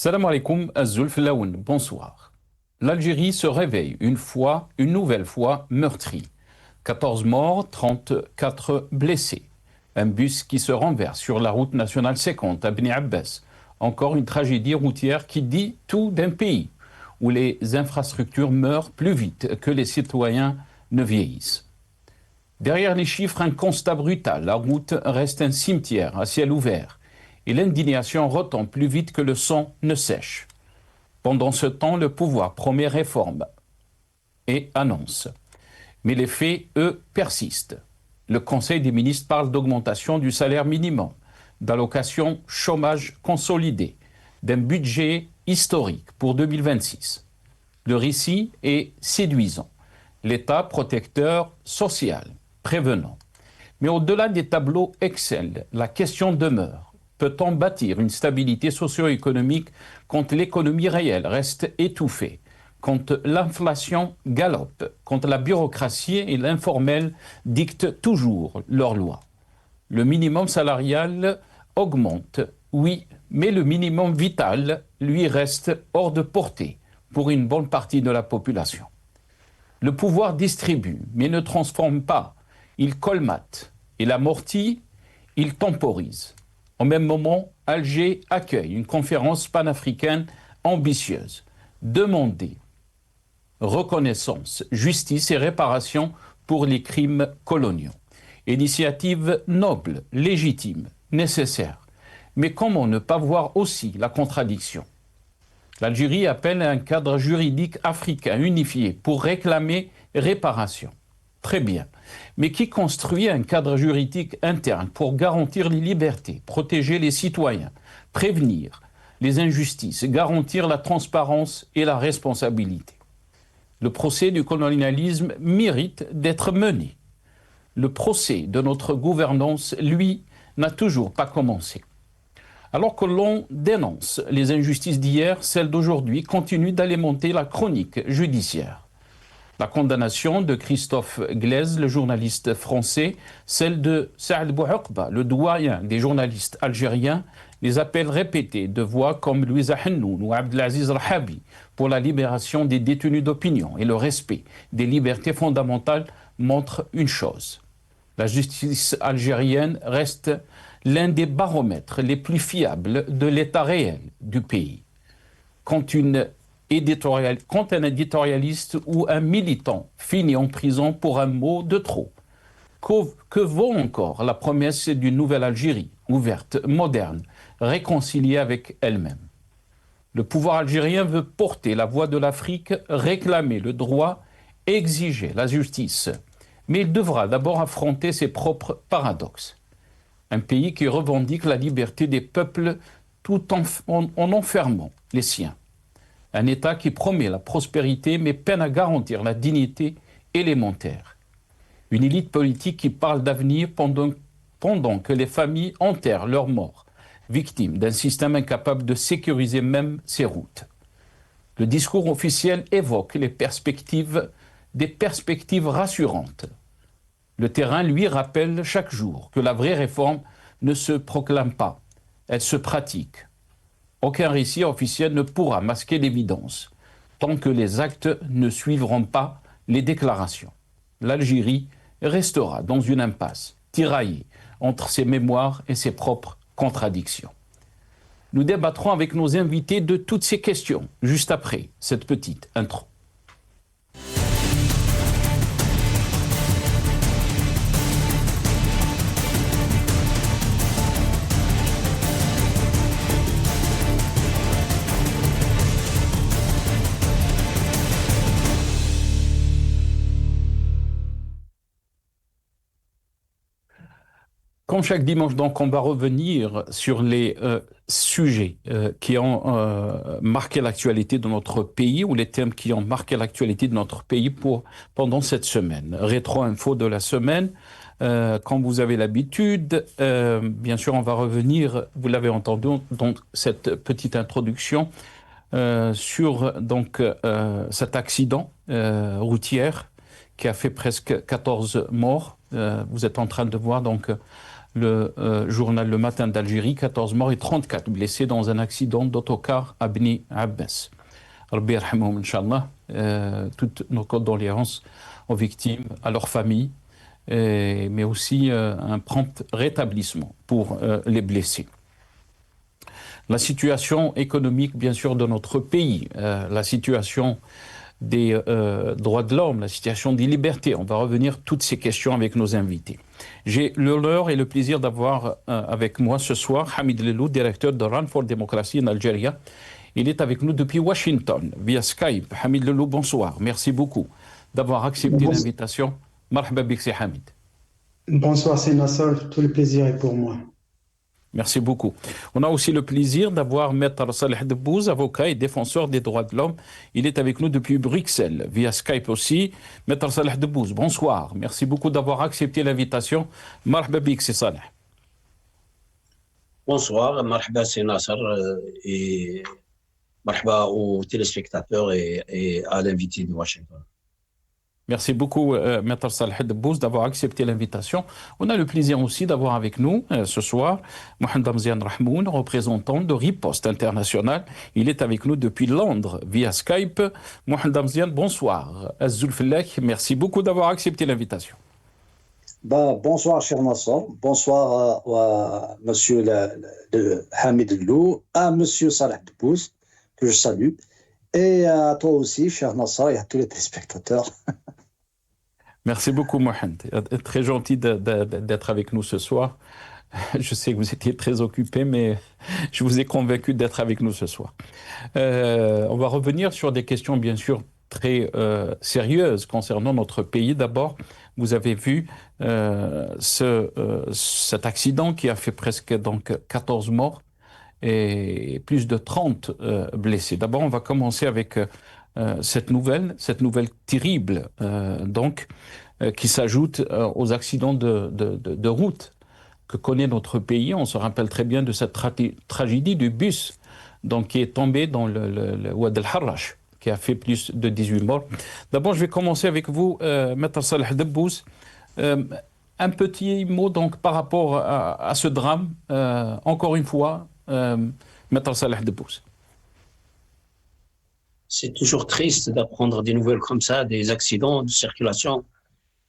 Salam alaikum, Azulf Laoun, bonsoir. L'Algérie se réveille une nouvelle fois meurtrie. 14 morts, 34 blessés. Un bus qui se renverse sur la route nationale 50 à Bni Abbas. Encore une tragédie routière qui dit tout d'un pays où les infrastructures meurent plus vite que les citoyens ne vieillissent. Derrière les chiffres, un constat brutal. La route reste un cimetière à ciel ouvert et l'indignation retombe plus vite que le sang ne sèche. Pendant ce temps, le pouvoir promet réforme et annonce. Mais les faits, eux, persistent. Le Conseil des ministres parle d'augmentation du salaire minimum, d'allocation chômage consolidé, d'un budget historique pour 2026. Le récit est séduisant. L'État protecteur social, prévenant. Mais au-delà des tableaux Excel, la question demeure. Peut-on bâtir une stabilité socio-économique quand l'économie réelle reste étouffée, quand l'inflation galope, quand la bureaucratie et l'informel dictent toujours leurs lois? Le minimum salarial augmente, oui, mais le minimum vital, lui, reste hors de portée pour une bonne partie de la population. Le pouvoir distribue, mais ne transforme pas. Il colmate et l'amortit, il temporise. Au même moment, Alger accueille une conférence panafricaine ambitieuse. Demander reconnaissance, justice et réparation pour les crimes coloniaux. Initiative noble, légitime, nécessaire. Mais comment ne pas voir aussi la contradiction? L'Algérie appelle à un cadre juridique africain unifié pour réclamer réparation. Très bien. Mais qui construit un cadre juridique interne pour garantir les libertés, protéger les citoyens, prévenir les injustices, garantir la transparence et la responsabilité? Le procès du colonialisme mérite d'être mené. Le procès de notre gouvernance, lui, n'a toujours pas commencé. Alors que l'on dénonce les injustices d'hier, celles d'aujourd'hui continuent d'alimenter la chronique judiciaire. La condamnation de Christophe Glaise, le journaliste français, celle de Saad Bouhoukba, le doyen des journalistes algériens, les appels répétés de voix comme Louisa Hennoun ou Abdelaziz Rahabi pour la libération des détenus d'opinion et le respect des libertés fondamentales montrent une chose. La justice algérienne reste l'un des baromètres les plus fiables de l'état réel du pays. Quand un éditorialiste ou un militant finit en prison pour un mot de trop, que vaut encore la promesse d'une nouvelle Algérie, ouverte, moderne, réconciliée avec elle-même? Le pouvoir algérien veut porter la voix de l'Afrique, réclamer le droit, exiger la justice. Mais il devra d'abord affronter ses propres paradoxes. Un pays qui revendique la liberté des peuples tout en enfermant les siens. Un État qui promet la prospérité mais peine à garantir la dignité élémentaire. Une élite politique qui parle d'avenir pendant que les familles enterrent leurs morts, victimes d'un système incapable de sécuriser même ses routes. Le discours officiel évoque des perspectives rassurantes. Le terrain, lui, rappelle chaque jour que la vraie réforme ne se proclame pas, elle se pratique. Aucun récit officiel ne pourra masquer l'évidence tant que les actes ne suivront pas les déclarations. L'Algérie restera dans une impasse, tiraillée entre ses mémoires et ses propres contradictions. Nous débattrons avec nos invités de toutes ces questions, juste après cette petite intro. Comme chaque dimanche, donc, on va revenir sur les sujets qui ont marqué l'actualité de notre pays ou les thèmes qui ont marqué l'actualité de notre pays pendant cette semaine. Rétro-info de la semaine, comme vous avez l'habitude, bien sûr, on va revenir, vous l'avez entendu dans cette petite introduction, sur cet accident routier qui a fait presque 14 morts. Vous êtes en train de voir donc le journal Le Matin d'Algérie, 14 morts et 34 blessés dans un accident d'autocar à Bni Abbas. Rabbi yarhamhum, Inch'Allah. Toutes nos condoléances aux victimes, à leurs familles, mais aussi un prompt rétablissement pour les blessés. La situation économique, bien sûr, de notre pays, la situation des droits de l'homme, la situation des libertés. On va revenir toutes ces questions avec nos invités. J'ai l'honneur et le plaisir d'avoir avec moi ce soir Hamid Lelou, directeur de Run for Democracy en Algérie. Il est avec nous depuis Washington, via Skype. Hamid Lelou, bonsoir. Merci beaucoup d'avoir accepté l'invitation. Marhaba bik, c'est Hamid. Bonsoir, c'est Nassar. Tout le plaisir est pour moi. Merci beaucoup. On a aussi le plaisir d'avoir Maître Saleh Debbouz, avocat et défenseur des droits de l'homme. Il est avec nous depuis Bruxelles, via Skype aussi. Maître Saleh Debbouz, bonsoir. Merci beaucoup d'avoir accepté l'invitation. Marhaba bik, c'est Saleh. Bonsoir, marhaba, c'est Nassar et marhaba aux téléspectateurs et à l'invité de Washington. Merci beaucoup, Maître Saleh Debbouz, d'avoir accepté l'invitation. On a le plaisir aussi d'avoir avec nous ce soir Mohamed Damzian Rahmoun, représentant de Riposte International. Il est avec nous depuis Londres via Skype. Mohamed Damzian, bonsoir. Azzoul Fellek, merci beaucoup d'avoir accepté l'invitation. Bonsoir, cher Nassar. Bonsoir à monsieur Hamid Lelou, à monsieur Saleh Debbouz, que je salue, et à toi aussi, cher Nassar, et à tous les téléspectateurs. Merci beaucoup, Mohamed. Très gentil d'être avec nous ce soir. Je sais que vous étiez très occupé, mais je vous ai convaincu d'être avec nous ce soir. On va revenir sur des questions, bien sûr, très sérieuses concernant notre pays. D'abord, vous avez vu cet accident qui a fait presque donc 14 morts et plus de 30 blessés. D'abord, on va commencer avec cette nouvelle terrible, qui s'ajoute aux accidents de route que connaît notre pays. On se rappelle très bien de cette tragédie du bus qui est tombé dans le Ouad el-Harrach, qui a fait plus de 18 morts. D'abord, je vais commencer avec vous, Maître Saleh Debbouz. Un petit mot par rapport à ce drame, encore une fois, Maître Saleh Debbouz. C'est toujours triste d'apprendre des nouvelles comme ça, des accidents de circulation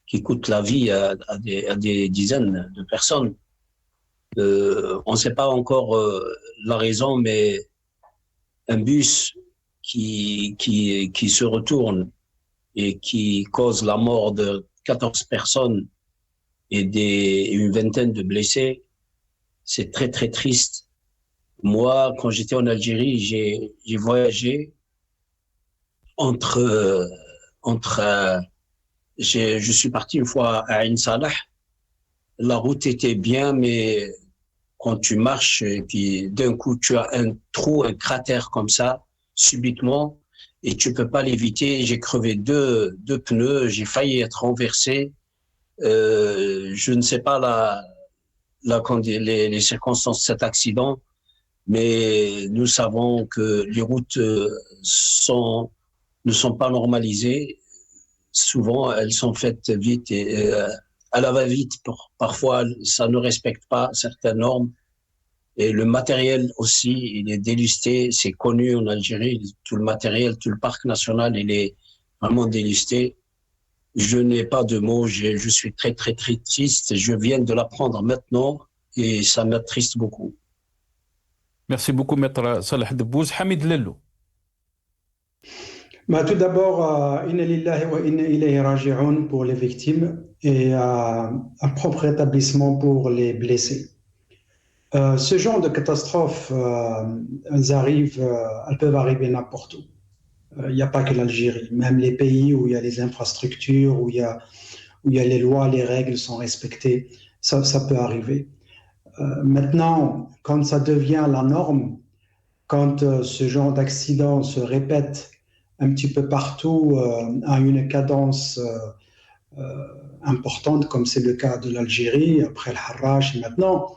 qui coûtent la vie à des dizaines de personnes. On ne sait pas encore la raison, mais un bus qui se retourne et qui cause la mort de 14 personnes et une vingtaine de blessés, c'est très très triste. Moi, quand j'étais en Algérie, j'ai voyagé je suis parti une fois à Ain Salah. La route était bien, mais quand tu marches et puis d'un coup tu as un trou, un cratère comme ça, subitement, et tu peux pas l'éviter. J'ai crevé deux pneus, j'ai failli être renversé. Je ne sais pas les circonstances de cet accident, mais nous savons que les routes ne sont pas normalisées. Souvent, elles sont faites vite et à la va-vite. Parfois, ça ne respecte pas certaines normes. Et le matériel aussi, il est délisté. C'est connu en Algérie. Tout le matériel, tout le parc national, il est vraiment délisté. Je n'ai pas de mots. Je suis très, très, très triste. Je viens de l'apprendre maintenant et ça m'attriste beaucoup. Merci beaucoup, Maître Saleh Debbouz. Hamid Lelou. Tout d'abord, Inna lillahi wa inna ilayhi raji'un pour les victimes et un propre rétablissement pour les blessés. Ce genre de catastrophes, elles peuvent arriver n'importe où. Il n'y a pas que l'Algérie, même les pays où il y a les infrastructures, où il y a les lois, les règles sont respectées, ça peut arriver. Maintenant, quand ça devient la norme, quand ce genre d'accident se répète un petit peu partout à une cadence importante, comme c'est le cas de l'Algérie, après le Harrach et maintenant,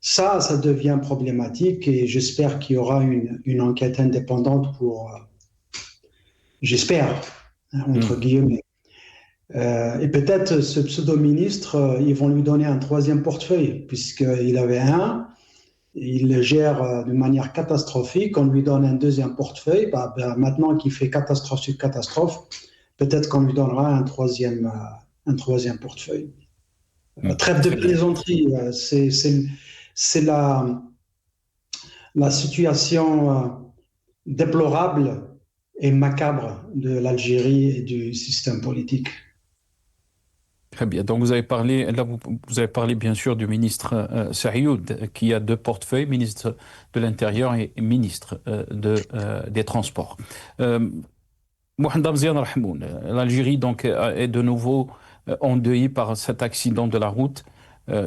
ça devient problématique et j'espère qu'il y aura une enquête indépendante pour, j'espère, entre guillemets, Et peut-être ce pseudo-ministre, ils vont lui donner un troisième portefeuille, puisqu'il avait un, il le gère de manière catastrophique. On lui donne un deuxième portefeuille. Maintenant qu'il fait catastrophe sur catastrophe, peut-être qu'on lui donnera un troisième portefeuille. Trêve de Très bien. plaisanterie, c'est la situation déplorable et macabre de l'Algérie et du système politique. Très bien. Donc, vous avez parlé, là, vous avez parlé bien sûr du ministre Saïoud, qui a deux portefeuilles, ministre de l'Intérieur et ministre des Transports. Mohamed Mziane Rahmoun, l'Algérie donc est de nouveau endeuillée par cet accident de la route.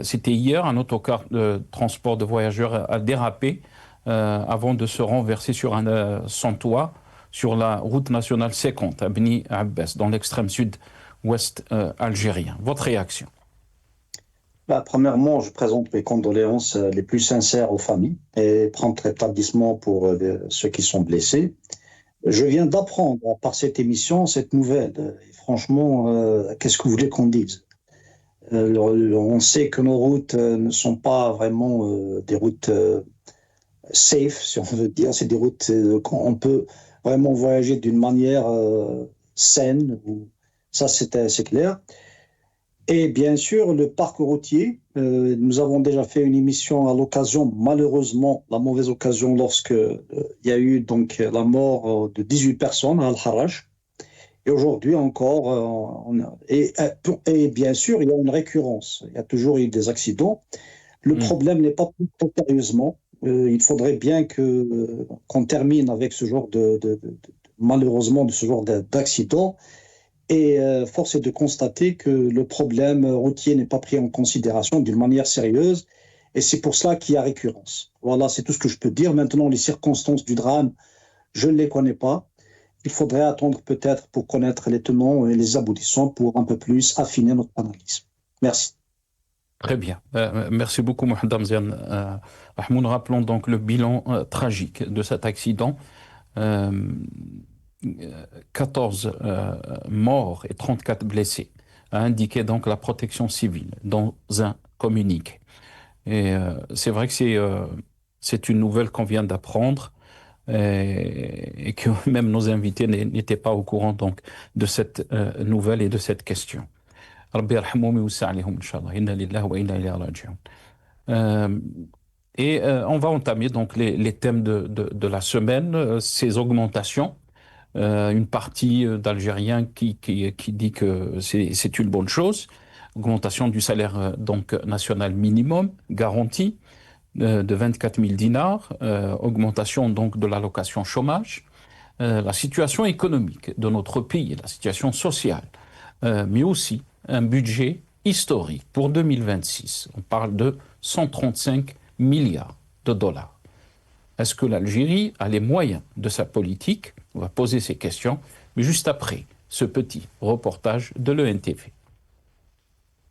C'était hier, un autocar de transport de voyageurs a dérapé avant de se renverser sur son toit sur la route nationale 50 à Bni Abbas, dans l'extrême sud-ouest algérien. Votre réaction? Premièrement, je présente mes condoléances les plus sincères aux familles et prompt rétablissement pour ceux qui sont blessés. Je viens d'apprendre par cette émission cette nouvelle. Et franchement, qu'est-ce que vous voulez qu'on dise? On sait que nos routes ne sont pas vraiment des routes safe, si on veut dire. C'est des routes où on peut vraiment voyager d'une manière saine. Ça, c'est clair. Et bien sûr, le parc routier, nous avons déjà fait une émission à l'occasion, malheureusement, la mauvaise occasion, lorsque il y a eu donc la mort de 18 personnes à Al-Harrach. Et aujourd'hui encore, et bien sûr, il y a une récurrence. Il y a toujours eu des accidents. Le problème n'est pas pris trop sérieusement. Il faudrait bien qu'on termine avec ce genre malheureusement, de ce genre d'accident. Et force est de constater que le problème routier n'est pas pris en considération d'une manière sérieuse. Et c'est pour cela qu'il y a récurrence. Voilà, c'est tout ce que je peux dire. Maintenant, les circonstances du drame, je ne les connais pas. Il faudrait attendre peut-être pour connaître les tenants et les aboutissants pour un peu plus affiner notre analyse. Merci. Très bien. Merci beaucoup, Mohamed Mziane Rahmoun. Rappelons donc le bilan tragique de cet accident. 14 morts et 34 blessés, a indiqué donc la protection civile dans un communiqué. Et c'est vrai que c'est une nouvelle qu'on vient d'apprendre et que même nos invités n'étaient pas au courant donc de cette nouvelle et de cette question. Rabbi yarhamoum wa sa'alihum inshallah. Inna lillahi wa inna ilayhi raji'un. Et on va entamer donc les thèmes de la semaine, ces augmentations. Une partie d'Algériens qui dit que c'est une bonne chose. Augmentation du salaire donc national minimum garanti de 24 000 dinars, augmentation donc de l'allocation chômage, la situation économique de notre pays, la situation sociale, mais aussi un budget historique pour 2026. On parle de 135 milliards de dollars. Est-ce que l'Algérie a les moyens de sa politique? On va poser ces questions, mais juste après ce petit reportage de l'ENTV.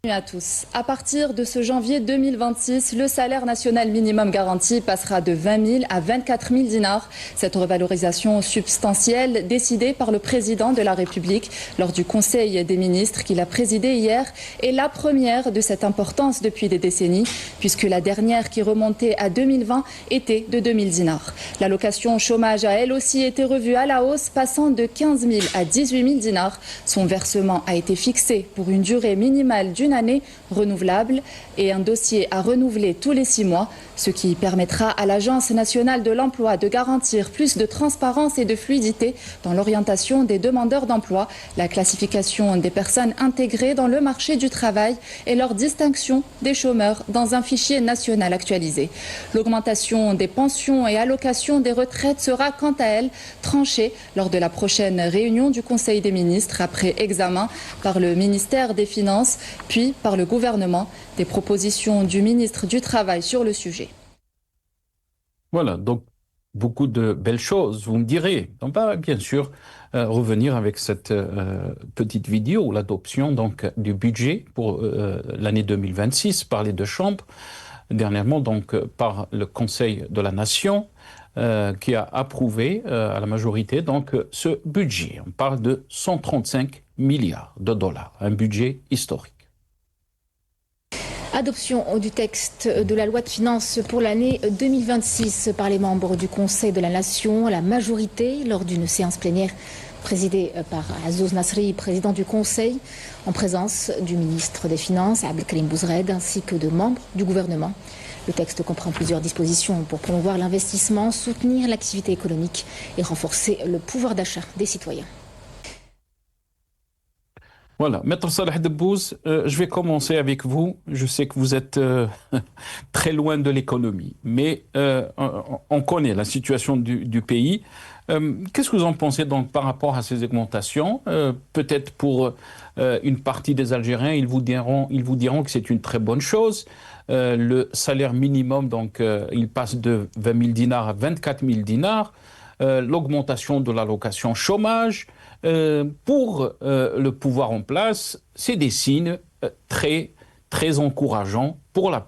Bienvenue à tous. À partir de ce janvier 2026, le salaire national minimum garanti passera de 20 000 à 24 000 dinars. Cette revalorisation substantielle décidée par le président de la République lors du Conseil des ministres qu'il a présidé hier est la première de cette importance depuis des décennies, puisque la dernière qui remontait à 2020 était de 2 000 dinars. L'allocation chômage a elle aussi été revue à la hausse, passant de 15 000 à 18 000 dinars. Son versement a été fixé pour une durée minimale d'une année renouvelable et un dossier à renouveler tous les 6 mois, ce qui permettra à l'Agence nationale de l'emploi de garantir plus de transparence et de fluidité dans l'orientation des demandeurs d'emploi, la classification des personnes intégrées dans le marché du travail et leur distinction des chômeurs dans un fichier national actualisé. L'augmentation des pensions et allocations des retraites sera quant à elle tranchée lors de la prochaine réunion du Conseil des ministres après examen par le ministère des Finances puis par le gouvernement des propositions du ministre du Travail sur le sujet. Voilà, donc beaucoup de belles choses, vous me direz. On va bien sûr revenir avec cette petite vidéo, l'adoption donc du budget pour l'année 2026 par les deux chambres, dernièrement donc par le Conseil de la Nation qui a approuvé à la majorité donc ce budget. On parle de 135 milliards de dollars, un budget historique. Adoption du texte de la loi de finances pour l'année 2026 par les membres du Conseil de la Nation à la majorité lors d'une séance plénière présidée par Azzouz Nasri, président du Conseil, en présence du ministre des Finances, Abdelkarim Bouzred, ainsi que de membres du gouvernement. Le texte comprend plusieurs dispositions pour promouvoir l'investissement, soutenir l'activité économique et renforcer le pouvoir d'achat des citoyens. Voilà, Maître Salah Debbouz, je vais commencer avec vous. Je sais que vous êtes très loin de l'économie, mais on connaît la situation du pays. Qu'est-ce que vous en pensez donc par rapport à ces augmentations? Peut-être pour une partie des Algériens, ils vous diront que c'est une très bonne chose. Le salaire minimum, donc, il passe de 20 000 dinars à 24 000 dinars. L'augmentation de l'allocation chômage. Pour le pouvoir en place, c'est des signes très, très encourageants pour la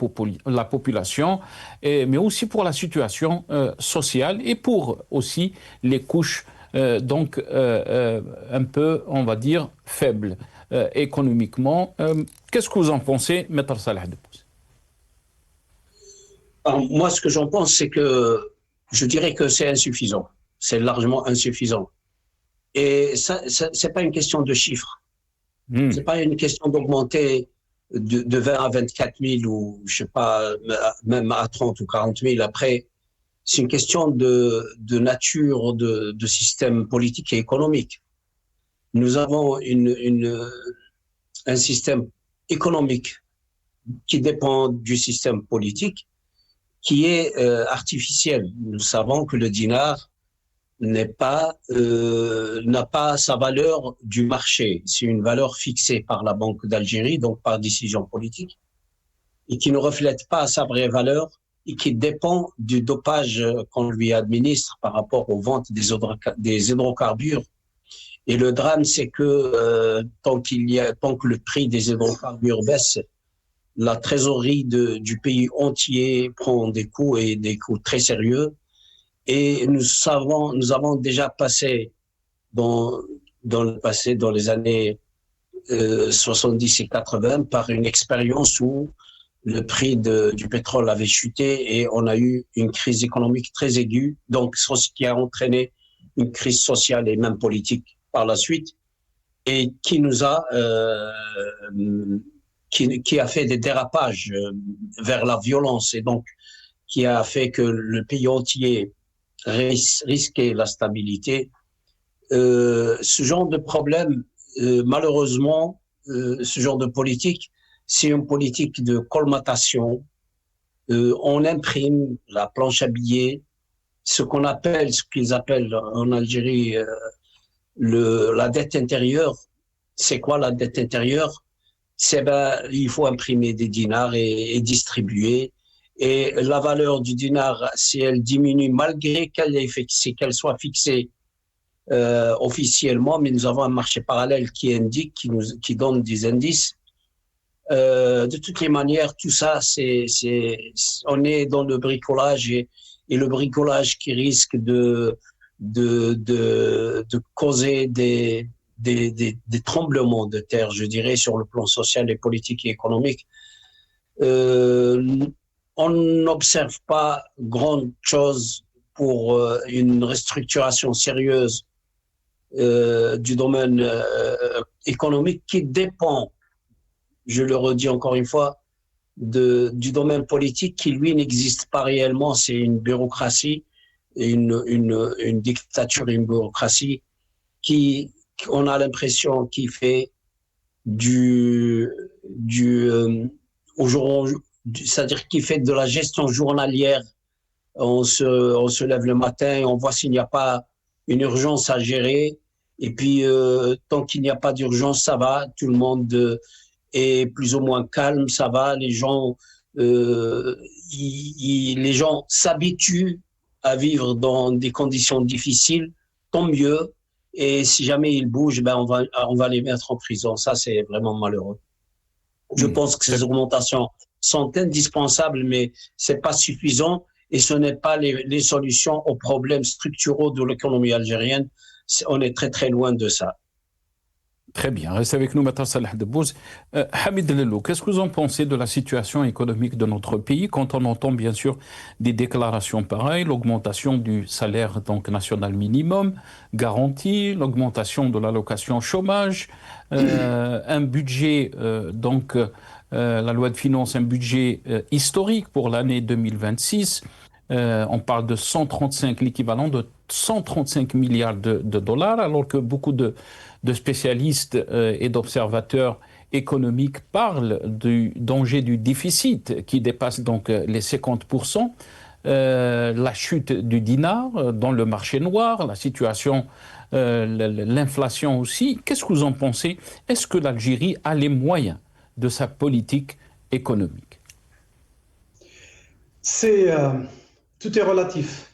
population, mais aussi pour la situation sociale et pour aussi les couches donc un peu, on va dire, faibles économiquement. Qu'est-ce que vous en pensez, Maître Salah Debbouz? Moi, ce que j'en pense, c'est que je dirais que c'est insuffisant. C'est largement insuffisant. Et ça, c'est pas une question de chiffres. C'est pas une question d'augmenter de 20 à 24 000 ou, je sais pas, même à 30 ou 40 000 après. C'est une question de nature de système politique et économique. Nous avons un système économique qui dépend du système politique, qui est artificiel. Nous savons que le dinar n'a pas sa valeur du marché. C'est une valeur fixée par la Banque d'Algérie, donc par décision politique, et qui ne reflète pas sa vraie valeur et qui dépend du dopage qu'on lui administre par rapport aux ventes des hydrocarbures. Et le drame, c'est que tant que le prix des hydrocarbures baisse, la trésorerie du pays entier prend des coups et des coups très sérieux. Et nous avons déjà passé dans les années 70 et 80 par une expérience où le prix du pétrole avait chuté et on a eu une crise économique très aiguë, donc ce qui a entraîné une crise sociale et même politique par la suite, et qui nous a qui a fait des dérapages vers la violence, et donc qui a fait que le pays entier risquait la stabilité. Ce genre de problème, malheureusement, ce genre de politique, c'est une politique de colmatation. On imprime la planche à billets, ce qu'ils appellent en Algérie la dette intérieure. C'est quoi la dette intérieure? Il faut imprimer des dinars et distribuer. Et la valeur du dinar, si elle diminue, malgré qu'elle soit fixée officiellement, mais nous avons un marché parallèle qui donne des indices. De toutes les manières, tout ça, on est dans le bricolage et le bricolage qui risque de causer des tremblements de terre, je dirais, sur le plan social et politique et économique. On n'observe pas grand chose pour une restructuration sérieuse du domaine économique qui dépend, je le redis encore une fois, du domaine politique qui, lui, n'existe pas réellement. C'est une bureaucratie, une dictature et une bureaucratie on a l'impression qui fait c'est-à-dire qui fait de la gestion journalière. On se lève le matin et on voit s'il n'y a pas une urgence à gérer. Et puis, tant qu'il n'y a pas d'urgence, ça va. Tout le monde est plus ou moins calme, ça va. Les gens s'habituent à vivre dans des conditions difficiles, tant mieux. Et si jamais ils bougent, on va les mettre en prison. Ça, c'est vraiment malheureux. Je pense que ces augmentations sont indispensables, mais c'est pas suffisant et ce n'est pas les solutions aux problèmes structuraux de l'économie algérienne. On est très très loin de ça. Très bien, restez avec nous, Matar Salah Debbouz. Hamid Lello, qu'est-ce que vous en pensez de la situation économique de notre pays quand on entend bien sûr des déclarations pareilles, l'augmentation du salaire donc national minimum garanti, l'augmentation de l'allocation chômage, un budget la loi de finances, un budget historique pour l'année 2026. On parle de l'équivalent de 135 milliards de dollars, alors que beaucoup de spécialistes et d'observateurs économiques parlent du danger du déficit qui dépasse donc les 50%, la chute du dinar dans le marché noir, la situation, l'inflation aussi. Qu'est-ce que vous en pensez? Est-ce que l'Algérie a les moyens de sa politique économique? Tout est relatif.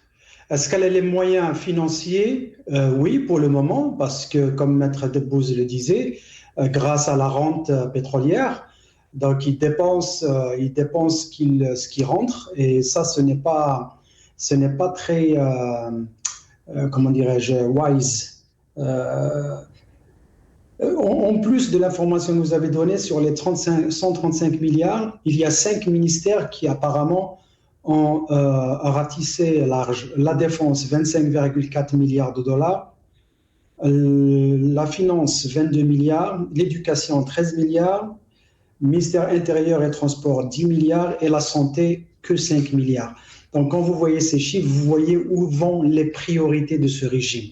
Est-ce qu'elle a les moyens financiers? Oui, pour le moment, parce que, comme Maître Debbouz le disait, grâce à la rente pétrolière, donc il dépense ce qui rentre, et ça, ce n'est pas très, comment dirais-je, wise. En plus de l'information que vous avez donnée sur les 135 milliards, il y a 5 ministères qui apparemment ont ratissé large. La défense, 25,4 milliards de dollars. La finance, 22 milliards. L'éducation, 13 milliards. Ministère intérieur et transport, 10 milliards. Et la santé, que 5 milliards. Donc, quand vous voyez ces chiffres, vous voyez où vont les priorités de ce régime.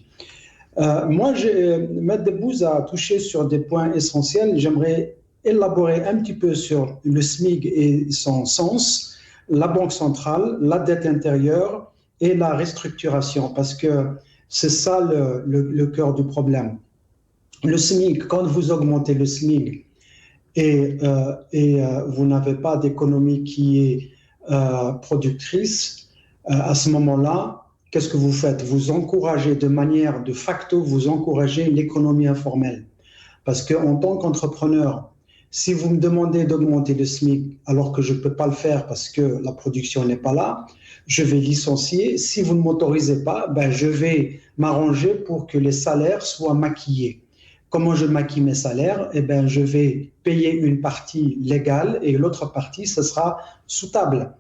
Maître Debbouz a touché sur des points essentiels. J'aimerais élaborer un petit peu sur le SMIC et son sens, la Banque centrale, la dette intérieure et la restructuration, parce que c'est ça le cœur du problème. Le SMIC, quand vous augmentez le SMIC et vous n'avez pas d'économie qui est productrice, à ce moment-là, qu'est-ce que vous faites? Vous encouragez de facto, vous encouragez l'économie informelle. Parce qu'en tant qu'entrepreneur, si vous me demandez d'augmenter le SMIC alors que je ne peux pas le faire parce que la production n'est pas là, je vais licencier. Si vous ne m'autorisez pas, je vais m'arranger pour que les salaires soient maquillés. Comment je maquille mes salaires? Je vais payer une partie légale et l'autre partie, ce sera sous table.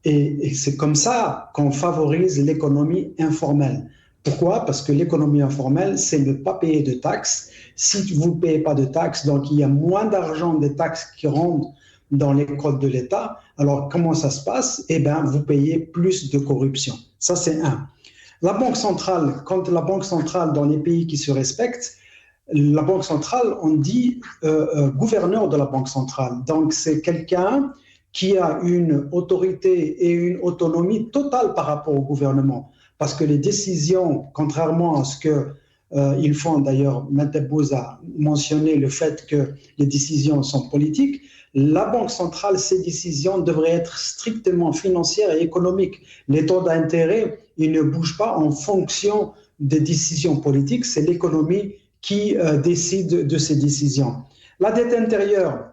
Et c'est comme ça qu'on favorise l'économie informelle. Pourquoi? Parce que l'économie informelle, c'est ne pas payer de taxes. Si vous ne payez pas de taxes, donc il y a moins d'argent des taxes qui rentrent dans les codes de l'État. Alors, comment ça se passe? Vous payez plus de corruption. Ça, c'est un. La Banque centrale, quand la Banque centrale, dans les pays qui se respectent, la Banque centrale, on dit gouverneur de la Banque centrale. Donc, c'est quelqu'un qui a une autorité et une autonomie totale par rapport au gouvernement. Parce que les décisions, contrairement à ce qu'ils font, d'ailleurs, Maître Debbouz a mentionné le fait que les décisions sont politiques, la Banque centrale, ces décisions devraient être strictement financières et économiques. Les taux d'intérêt, ils ne bougent pas en fonction des décisions politiques, c'est l'économie qui décide de ces décisions. La dette intérieure,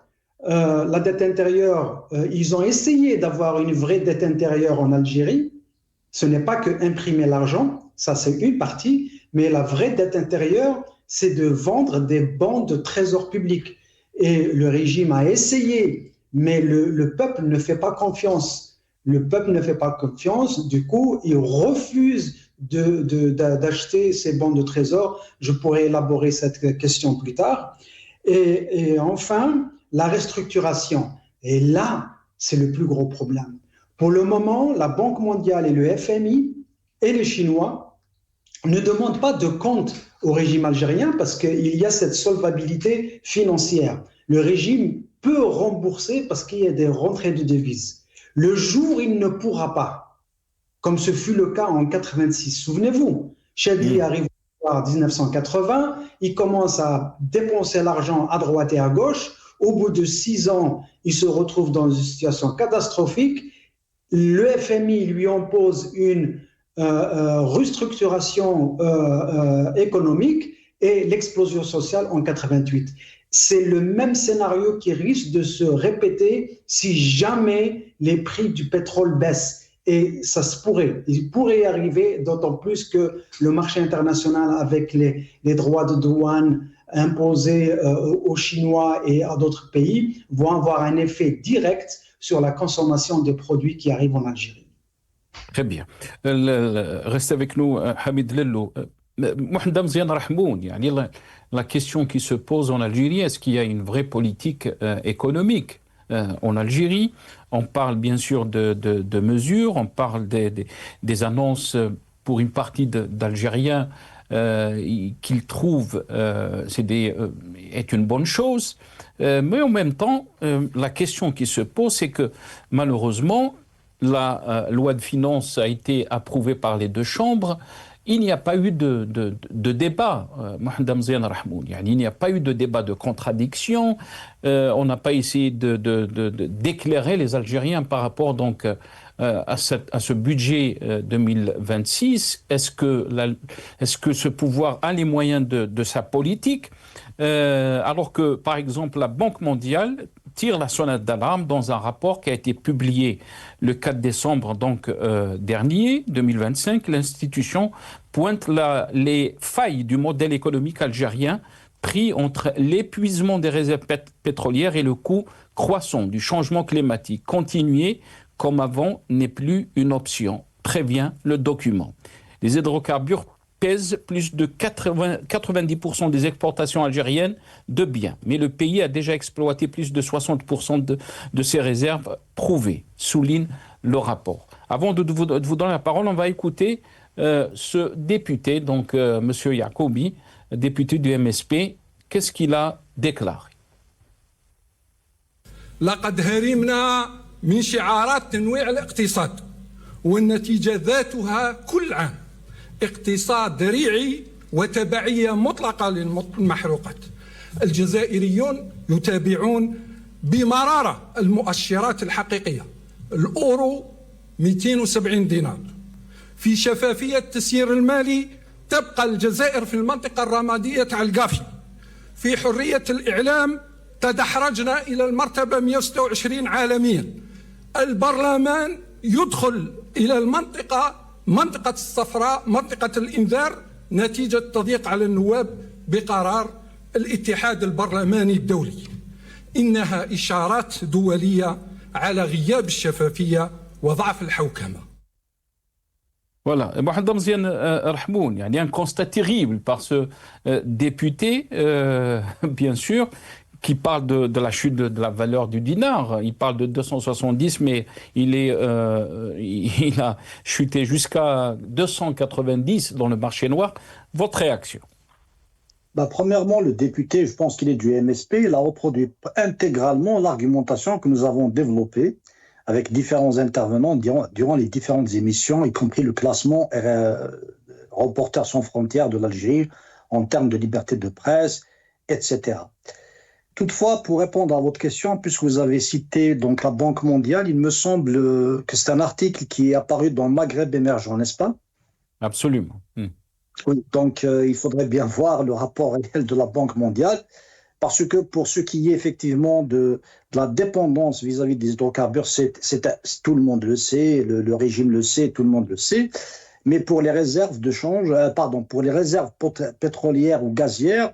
ils ont essayé d'avoir une vraie dette intérieure en Algérie. Ce n'est pas que imprimer l'argent, ça c'est une partie, mais la vraie dette intérieure, c'est de vendre des bons de trésor public. Et le régime a essayé, mais le peuple ne fait pas confiance. Le peuple ne fait pas confiance, du coup, il refuse d'acheter ces bons de trésor. Je pourrais élaborer cette question plus tard. Et enfin, la restructuration. Et là, c'est le plus gros problème. Pour le moment, la Banque mondiale et le FMI et les Chinois ne demandent pas de compte au régime algérien parce qu'il y a cette solvabilité financière. Le régime peut rembourser parce qu'il y a des rentrées de devises. Le jour où il ne pourra pas, comme ce fut le cas en 86, souvenez-vous, Chadli arrive en 1980, il commence à dépenser l'argent à droite et à gauche. Au bout de 6 ans, il se retrouve dans une situation catastrophique. Le FMI lui impose une restructuration économique et l'explosion sociale en 88. C'est le même scénario qui risque de se répéter si jamais les prix du pétrole baissent. Et ça se pourrait, il pourrait y arriver, d'autant plus que le marché international, avec les droits de douane imposés aux Chinois et à d'autres pays, vont avoir un effet direct sur la consommation des produits qui arrivent en Algérie. Très bien. Restez avec nous, Hamid Lellou. Mohamed Mzian Rahmoun, la question qui se pose en Algérie, est-ce qu'il y a une vraie politique économique en Algérie? On parle bien sûr de mesures, on parle des annonces pour une partie d'Algériens qu'ils trouvent est une bonne chose. Mais en même temps, la question qui se pose, c'est que malheureusement, la loi de finances a été approuvée par les deux chambres. Il n'y a pas eu de débat, Mohamed Mzian Rahmoun. Il n'y a pas eu de débat de contradiction. On n'a pas essayé d'éclairer les Algériens par rapport donc à ce budget 2026. Est-ce que ce pouvoir a les moyens de sa politique, alors que, par exemple, la Banque mondiale tire la sonnette d'alarme dans un rapport qui a été publié le 4 décembre dernier, 2025. L'institution pointe les failles du modèle économique algérien pris entre l'épuisement des réserves pétrolières et le coût croissant du changement climatique. Continuer comme avant n'est plus une option, prévient le document. Les hydrocarbures pèse plus de 90% des exportations algériennes de biens. Mais le pays a déjà exploité plus de 60% de ses réserves prouvées, souligne le rapport. Avant de vous donner la parole, on va écouter ce député, donc M. Yacoubi, député du MSP. Qu'est-ce qu'il a déclaré? لقد هرمنا من شعارات تنويع الاقتصاد والنتيجة ذاتها كل عام اقتصاد ريعي وتبعية مطلقة للمحروقات. الجزائريون يتابعون بمرارة المؤشرات الحقيقية. الأورو 270 دينار. في شفافية التسيير المالي تبقى الجزائر في المنطقة الرمادية على القافية. في حرية الإعلام تدحرجنا إلى المرتبة 126 عالميا. البرلمان يدخل إلى منطقة الصفراء، منطقة الإنذار، نتيجة تضييق على النواب بقرار الاتحاد البرلماني الدولي. إنها إشارات دولية على غياب الشفافية وضعف الحوكمة. Voilà, Mohamed Mzian Rahmoun, il y a un constat terrible par ce député, bien sûr, qui parle de la chute de la valeur du dinar. Il parle de 270, mais il a chuté jusqu'à 290 dans le marché noir. Votre réaction? Premièrement, le député, je pense qu'il est du MSP, il a reproduit intégralement l'argumentation que nous avons développée avec différents intervenants durant les différentes émissions, y compris le classement Reporters sans frontières de l'Algérie en termes de liberté de presse, etc. Toutefois, pour répondre à votre question, puisque vous avez cité donc la Banque mondiale, il me semble que c'est un article qui est apparu dans Maghreb émergent, n'est-ce pas? Absolument. Oui, donc il faudrait bien voir le rapport réel de la Banque mondiale, parce que pour ce qui est effectivement de la dépendance vis-à-vis des hydrocarbures, tout le monde le sait, le régime le sait, tout le monde le sait, mais pour les réserves de change, pour les réserves pétrolières ou gazières,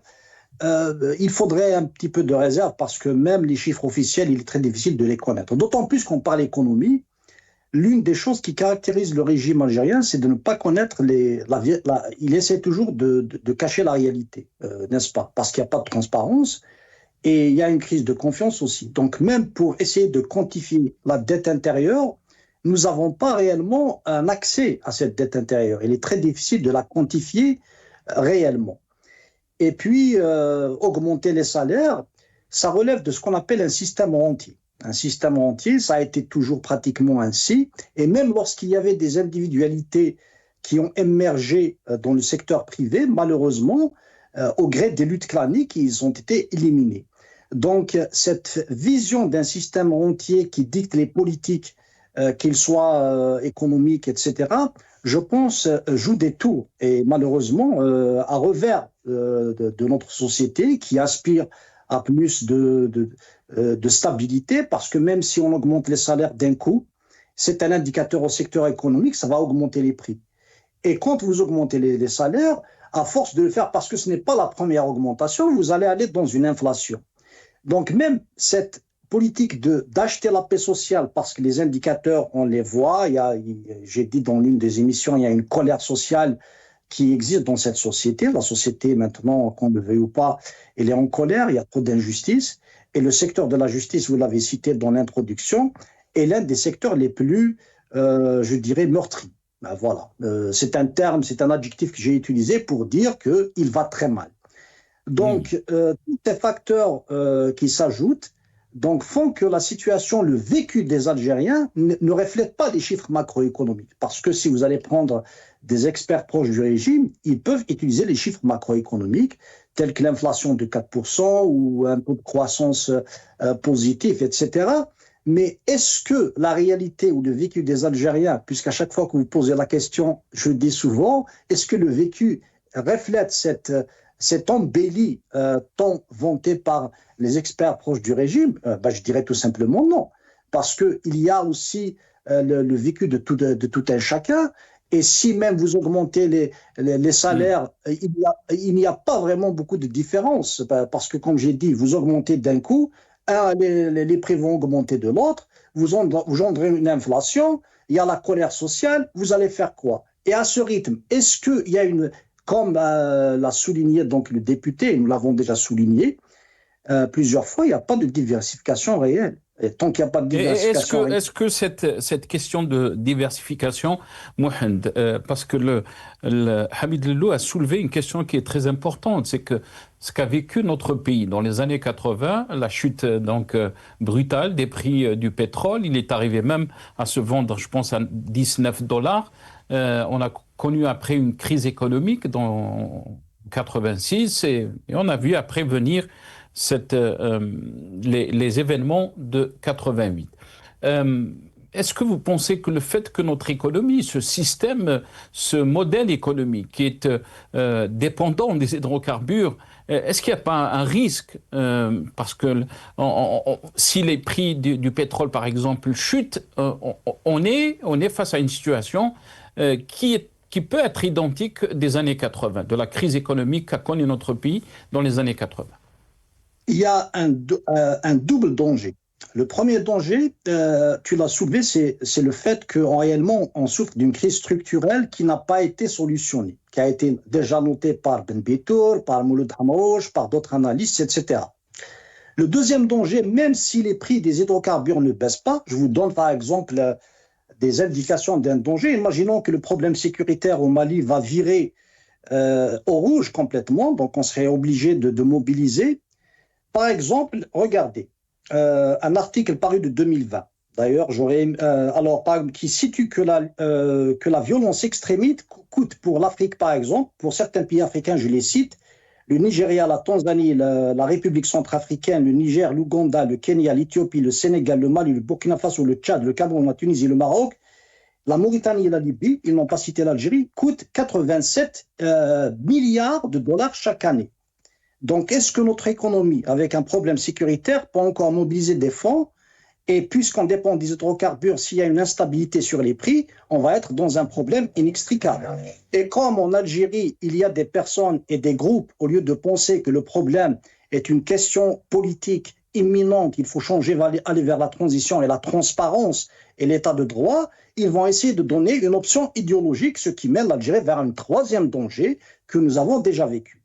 il faudrait un petit peu de réserve parce que même les chiffres officiels, il est très difficile de les connaître. D'autant plus qu'on parle économie, l'une des choses qui caractérise le régime algérien, c'est de ne pas connaître il essaie toujours de cacher la réalité, n'est-ce pas? Parce qu'il n'y a pas de transparence et il y a une crise de confiance aussi. Donc même pour essayer de quantifier la dette intérieure, nous n'avons pas réellement un accès à cette dette intérieure. Il est très difficile de la quantifier réellement. Et puis, augmenter les salaires, ça relève de ce qu'on appelle un système rentier. Un système rentier, ça a été toujours pratiquement ainsi. Et même lorsqu'il y avait des individualités qui ont émergé dans le secteur privé, malheureusement, au gré des luttes claniques, ils ont été éliminés. Donc, cette vision d'un système rentier qui dicte les politiques, qu'ils soient économiques, etc., je pense, joue des tours. Et malheureusement, à revers de notre société qui aspire à plus de stabilité, parce que même si on augmente les salaires d'un coup, c'est un indicateur au secteur économique, ça va augmenter les prix. Et quand vous augmentez les salaires, à force de le faire, parce que ce n'est pas la première augmentation, vous allez aller dans une inflation. Donc même cette politique d'acheter la paix sociale, parce que les indicateurs, on les voit, j'ai dit dans l'une des émissions, il y a une colère sociale qui existe dans cette société. La société, maintenant, qu'on le veuille ou pas, elle est en colère, il y a trop d'injustice. Et le secteur de la justice, vous l'avez cité dans l'introduction, est l'un des secteurs les plus, je dirais, meurtris. Ben voilà, c'est un terme, c'est un adjectif que j'ai utilisé pour dire qu'il va très mal. Donc, tous ces facteurs qui s'ajoutent donc, font que la situation, le vécu des Algériens ne reflète pas les chiffres macroéconomiques. Parce que si vous allez prendre des experts proches du régime, ils peuvent utiliser les chiffres macroéconomiques tels que l'inflation de 4% ou un taux de croissance positif, etc. Mais est-ce que la réalité ou le vécu des Algériens, puisqu'à chaque fois que vous posez la question, je le dis souvent, est-ce que le vécu reflète cette embellie tant vantée par les experts proches du régime? Je dirais tout simplement non. Parce qu'il y a aussi le vécu de tout un chacun. Et si même vous augmentez les salaires, il n'y a pas vraiment beaucoup de différence. Parce que, comme j'ai dit, vous augmentez d'un coup, les prix vont augmenter de l'autre, vous engendrez une inflation, il y a la colère sociale, vous allez faire quoi? Et à ce rythme, est-ce qu'il y a comme l'a souligné donc le député, nous l'avons déjà souligné plusieurs fois, il n'y a pas de diversification réelle. Et tant qu'il n'y a pas de diversification réelle. Est-ce que cette question de diversification, Mohamed, parce que Hamid Lello a soulevé une question qui est très importante, c'est que ce qu'a vécu notre pays dans les années 80, la chute donc brutale des prix du pétrole, il est arrivé même à se vendre, je pense, à $19. On a connu après une crise économique dans 86 et on a vu après venir les événements de 88. Est-ce que vous pensez que le fait que notre économie, ce système, ce modèle économique qui est dépendant des hydrocarbures, est-ce qu'il n'y a pas un risque parce que si les prix du pétrole, par exemple, chutent, on est face à une situation qui peut être identique des années 80, de la crise économique qu'a connue notre pays dans les années 80? Il y a un double danger. Le premier danger, tu l'as soulevé, c'est le fait qu'en réellement, on souffre d'une crise structurelle qui n'a pas été solutionnée, qui a été déjà notée par Ben Bitour, par Mouloud Hamrouche, par d'autres analystes, etc. Le deuxième danger, même si les prix des hydrocarbures ne baissent pas, je vous donne par exemple des indications d'un danger. Imaginons que le problème sécuritaire au Mali va virer au rouge complètement, donc on serait obligé de mobiliser. Par exemple, regardez, un article paru de 2020, d'ailleurs, qui situe que la violence extrémiste coûte pour l'Afrique, par exemple, pour certains pays africains, je les cite, le Nigeria, la Tanzanie, la République centrafricaine, le Niger, l'Ouganda, le Kenya, l'Éthiopie, le Sénégal, le Mali, le Burkina Faso, le Tchad, le Cameroun, la Tunisie, le Maroc, la Mauritanie et la Libye, ils n'ont pas cité l'Algérie, coûtent 87 milliards de dollars chaque année. Donc, est-ce que notre économie, avec un problème sécuritaire, peut encore mobiliser des fonds? Et puisqu'on dépend des hydrocarbures, s'il y a une instabilité sur les prix, on va être dans un problème inextricable. Et comme en Algérie, il y a des personnes et des groupes, au lieu de penser que le problème est une question politique imminente, il faut changer, aller vers la transition et la transparence et l'état de droit, ils vont essayer de donner une option idéologique, ce qui mène l'Algérie vers un troisième danger que nous avons déjà vécu.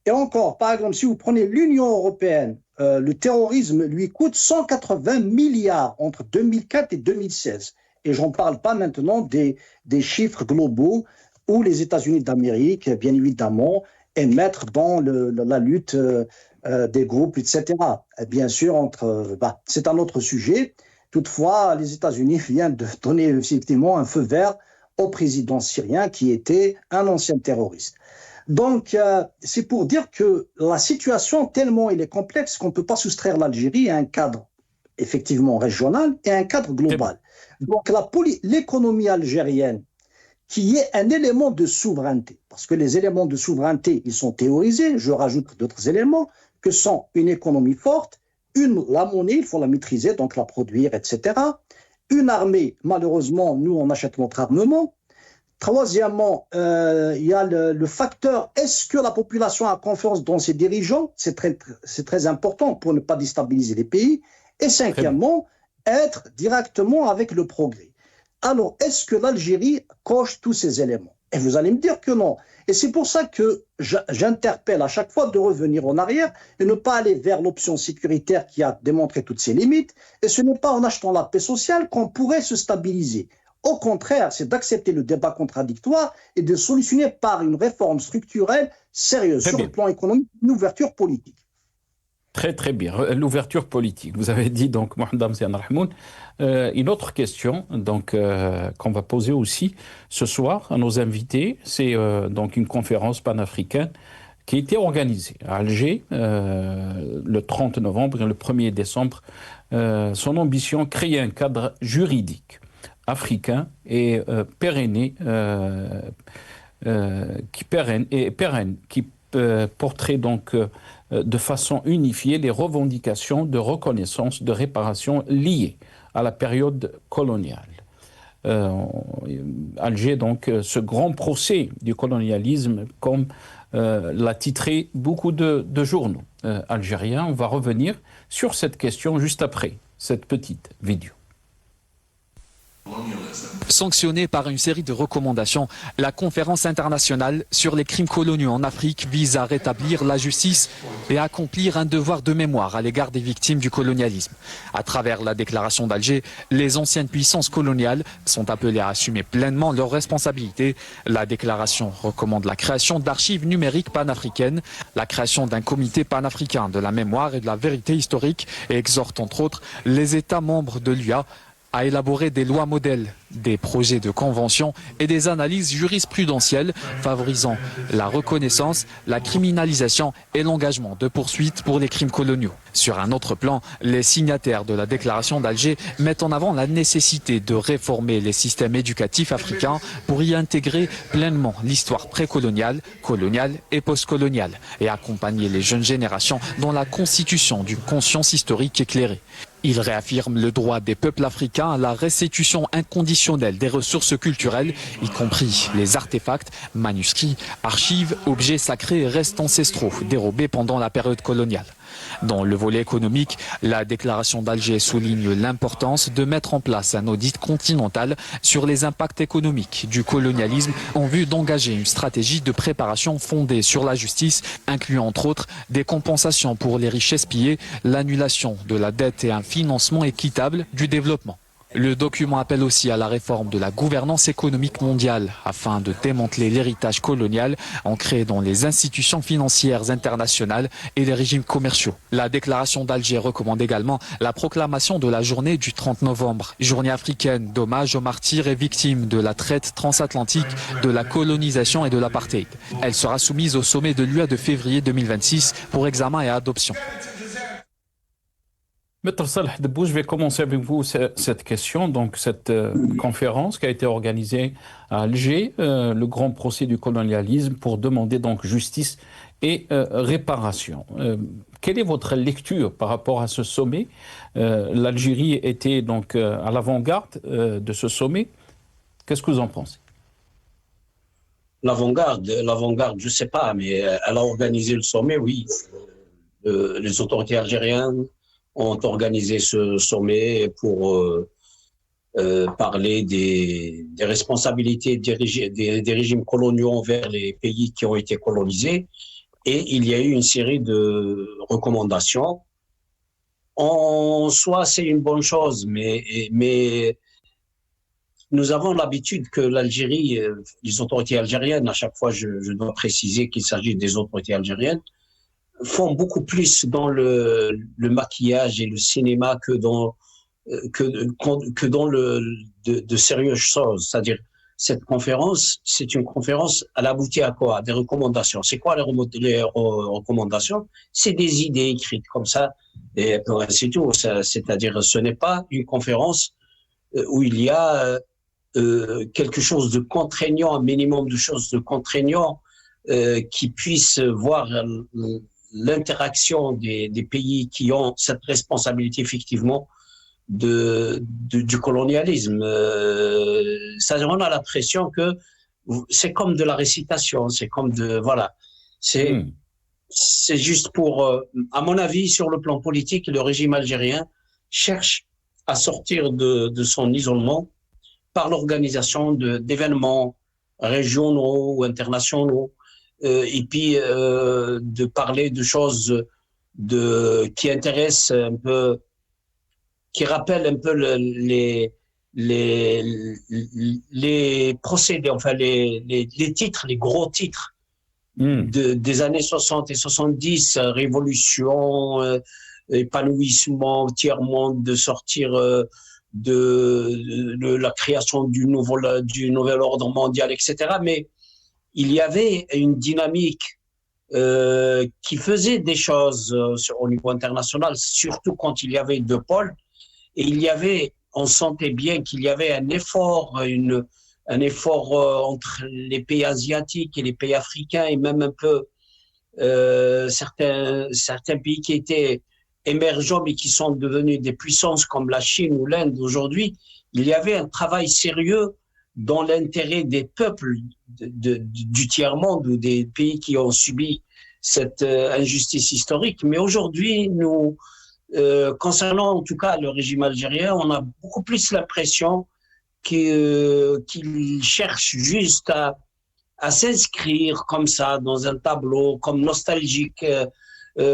Et encore, par exemple, si vous prenez l'Union européenne, le terrorisme lui coûte 180 milliards entre 2004 et 2016. Et je n'en parle pas maintenant des chiffres globaux où les États-Unis d'Amérique, bien évidemment, émettent dans la lutte des groupes, etc. Et bien sûr, c'est un autre sujet. Toutefois, les États-Unis viennent de donner effectivement un feu vert au président syrien qui était un ancien terroriste. Donc, c'est pour dire que la situation, tellement elle est complexe qu'on ne peut pas soustraire l'Algérie à un cadre effectivement régional et à un cadre global. Donc, l'économie algérienne, qui est un élément de souveraineté, parce que les éléments de souveraineté, ils sont théorisés, je rajoute d'autres éléments, que sont une économie forte, la monnaie, il faut la maîtriser, donc la produire, etc., une armée. Malheureusement, nous, on achète notre armement. Troisièmement, il y a le facteur, est-ce que la population a confiance dans ses dirigeants? C'est très important pour ne pas déstabiliser les pays. Et cinquièmement, être directement avec le progrès. Alors, est-ce que l'Algérie coche tous ces éléments? Et vous allez me dire que non. Et c'est pour ça que j'interpelle à chaque fois de revenir en arrière et ne pas aller vers l'option sécuritaire qui a démontré toutes ses limites. Et ce n'est pas en achetant la paix sociale qu'on pourrait se stabiliser. Au contraire, c'est d'accepter le débat contradictoire et de solutionner par une réforme structurelle sérieuse sur le plan économique, une ouverture politique. Très très bien, l'ouverture politique. Vous avez dit donc, Mohamed Amzian Rahmoun, une autre question donc qu'on va poser aussi ce soir à nos invités, c'est donc une conférence panafricaine qui a été organisée à Alger le 30 novembre et le 1er décembre. Son ambition, créer un cadre juridique africain et pérenne, qui porterait donc de façon unifiée les revendications de reconnaissance, de réparation liées à la période coloniale. Alger, donc, ce grand procès du colonialisme, comme l'a titré beaucoup de journaux algériens. On va revenir sur cette question juste après cette petite vidéo. Sanctionnée par une série de recommandations, la conférence internationale sur les crimes coloniaux en Afrique vise à rétablir la justice et à accomplir un devoir de mémoire à l'égard des victimes du colonialisme. À travers la déclaration d'Alger, les anciennes puissances coloniales sont appelées à assumer pleinement leurs responsabilités. La déclaration recommande la création d'archives numériques panafricaines, la création d'un comité panafricain de la mémoire et de la vérité historique et exhorte entre autres les États membres de l'UA à élaborer des lois modèles, des projets de convention et des analyses jurisprudentielles favorisant la reconnaissance, la criminalisation et l'engagement de poursuites pour les crimes coloniaux. Sur un autre plan, les signataires de la déclaration d'Alger mettent en avant la nécessité de réformer les systèmes éducatifs africains pour y intégrer pleinement l'histoire précoloniale, coloniale et postcoloniale et accompagner les jeunes générations dans la constitution d'une conscience historique éclairée. Il réaffirme le droit des peuples africains à la restitution inconditionnelle des ressources culturelles, y compris les artefacts, manuscrits, archives, objets sacrés et restes ancestraux dérobés pendant la période coloniale. Dans le volet économique, la déclaration d'Alger souligne l'importance de mettre en place un audit continental sur les impacts économiques du colonialisme en vue d'engager une stratégie de préparation fondée sur la justice, incluant entre autres des compensations pour les richesses pillées, l'annulation de la dette et un financement équitable du développement. Le document appelle aussi à la réforme de la gouvernance économique mondiale afin de démanteler l'héritage colonial ancré dans les institutions financières internationales et les régimes commerciaux. La déclaration d'Alger recommande également la proclamation de la journée du 30 novembre, journée africaine d'hommage aux martyrs et victimes de la traite transatlantique, de la colonisation et de l'apartheid. Elle sera soumise au sommet de l'UA de février 2026 pour examen et adoption. Maître Salah Debouche, je vais commencer avec vous cette question. Donc, cette conférence qui a été organisée à Alger, le grand procès du colonialisme pour demander donc justice et réparation. Quelle est votre lecture par rapport à ce sommet? L'Algérie était donc à l'avant-garde de ce sommet. Qu'est-ce que vous en pensez? L'avant-garde, je ne sais pas, mais elle a organisé le sommet, oui. Les autorités algériennes ont organisé ce sommet pour parler des responsabilités des régimes coloniaux envers les pays qui ont été colonisés. Et il y a eu une série de recommandations. En soi, c'est une bonne chose, mais nous avons l'habitude que l'Algérie, les autorités algériennes, à chaque fois je dois préciser qu'il s'agit des autorités algériennes, font beaucoup plus dans le maquillage et le cinéma que dans de sérieuses choses. C'est-à-dire, cette conférence, c'est une conférence, elle aboutit à quoi? Des recommandations. C'est quoi les recommandations? C'est des idées écrites comme ça, et c'est tout. C'est-à-dire, ce n'est pas une conférence où il y a quelque chose de contraignant, un minimum de choses de contraignant qui puisse voir l'interaction des pays qui ont cette responsabilité effectivement du colonialisme. Ça, on a l'impression que c'est comme de la récitation, c'est comme de... Voilà. C'est juste pour... à mon avis, sur le plan politique, le régime algérien cherche à sortir de son isolement par l'organisation d'événements régionaux ou internationaux, et puis de parler de choses qui intéressent un peu, qui rappellent un peu les procédés, enfin les titres, les gros titres des années 60 et 70, révolution, épanouissement, tiers-monde, de sortir de la création du nouvel ordre mondial, etc. Mais il y avait une dynamique qui faisait des choses au niveau international, surtout quand il y avait deux pôles. Et on sentait bien qu'il y avait un effort entre les pays asiatiques et les pays africains, et même un peu certains pays qui étaient émergents mais qui sont devenus des puissances comme la Chine ou l'Inde aujourd'hui. Il y avait un travail sérieux dans l'intérêt des peuples du tiers-monde ou des pays qui ont subi cette injustice historique. Mais aujourd'hui, nous, concernant en tout cas le régime algérien, on a beaucoup plus l'impression qu'il cherche juste à s'inscrire comme ça dans un tableau, comme nostalgique,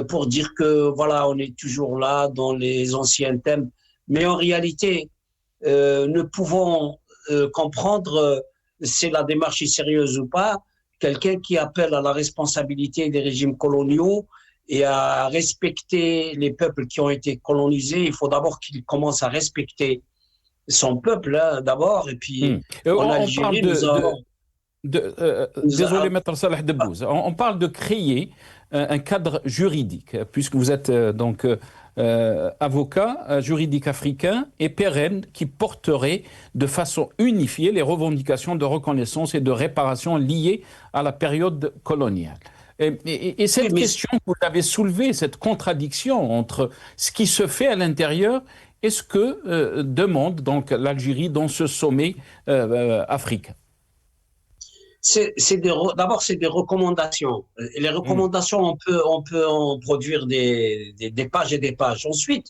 pour dire que voilà, on est toujours là dans les anciens thèmes. Mais en réalité, nous pouvons comprendre si la démarche est sérieuse ou pas. Quelqu'un qui appelle à la responsabilité des régimes coloniaux et à respecter les peuples qui ont été colonisés, il faut d'abord qu'il commence à respecter son peuple, hein, d'abord, et puis en Algérie, désolé, Maître Salah Debbouze, on parle de créer un cadre juridique, puisque vous êtes donc avocat juridique africain et pérenne, qui porterait de façon unifiée les revendications de reconnaissance et de réparation liées à la période coloniale. Et cette question que vous avez soulevée, cette contradiction entre ce qui se fait à l'intérieur et ce que demande donc l'Algérie dans ce sommet africain. D'abord, c'est des recommandations. Et les recommandations, on peut en produire des pages et des pages. Ensuite,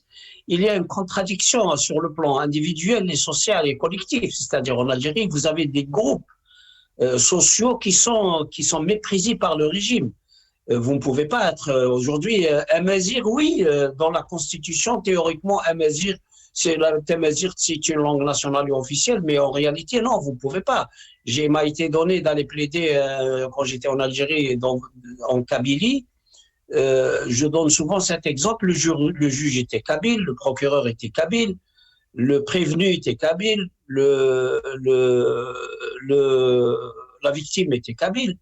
il y a une contradiction sur le plan individuel et social et collectif. C'est-à-dire, en Algérie, vous avez des groupes sociaux qui sont méprisés par le régime. Vous ne pouvez pas être aujourd'hui amazigh, oui, dans la Constitution, théoriquement, amazigh, c'est une langue nationale et officielle, mais en réalité, non, vous ne pouvez pas. M'a été donné d'aller plaider quand j'étais en Algérie, en Kabylie. Je donne souvent cet exemple. Le juge était kabyle, le procureur était kabyle, le prévenu était kabyle, la victime était kabyle.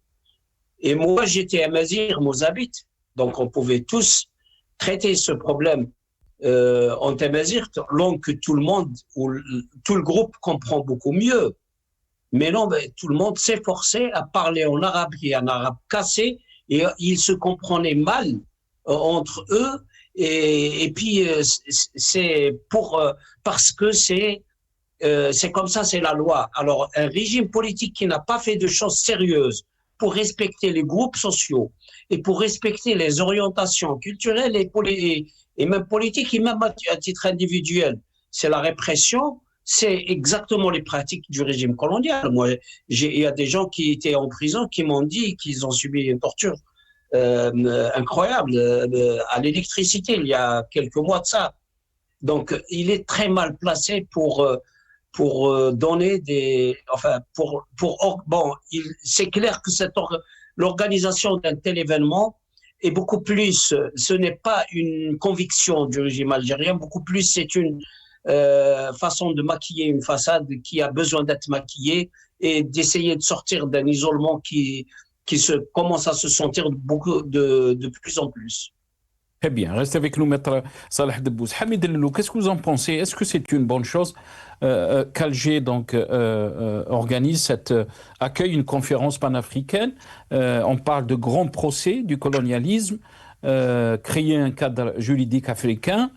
Et moi, j'étais amazigh, mozabite. Donc, on pouvait tous traiter ce problème en amazigh, langue que tout le groupe comprend beaucoup mieux. Mais non, tout le monde s'efforçait à parler en arabe et en arabe cassé, et ils se comprenaient mal entre eux. Et puis, c'est parce que c'est comme ça, c'est la loi. Alors, un régime politique qui n'a pas fait de choses sérieuses pour respecter les groupes sociaux et pour respecter les orientations culturelles et même politiques, et même à titre individuel, c'est la répression. C'est exactement les pratiques du régime colonial. Moi, il y a des gens qui étaient en prison qui m'ont dit qu'ils ont subi une torture incroyable à l'électricité il y a quelques mois de ça. Donc, il est très mal placé pour donner des... Enfin, c'est clair que l'organisation d'un tel événement est beaucoup plus... Ce n'est pas une conviction du régime algérien, beaucoup plus c'est une façon de maquiller une façade qui a besoin d'être maquillée et d'essayer de sortir d'un isolement qui commence à se sentir de plus en plus. Très bien, restez avec nous, Maître Salah Debbouze. Hamid El Lou, qu'est-ce que vous en pensez? Est-ce que c'est une bonne chose qu'Alger accueille une conférence panafricaine? On parle de grands procès du colonialisme, créer un cadre juridique africain.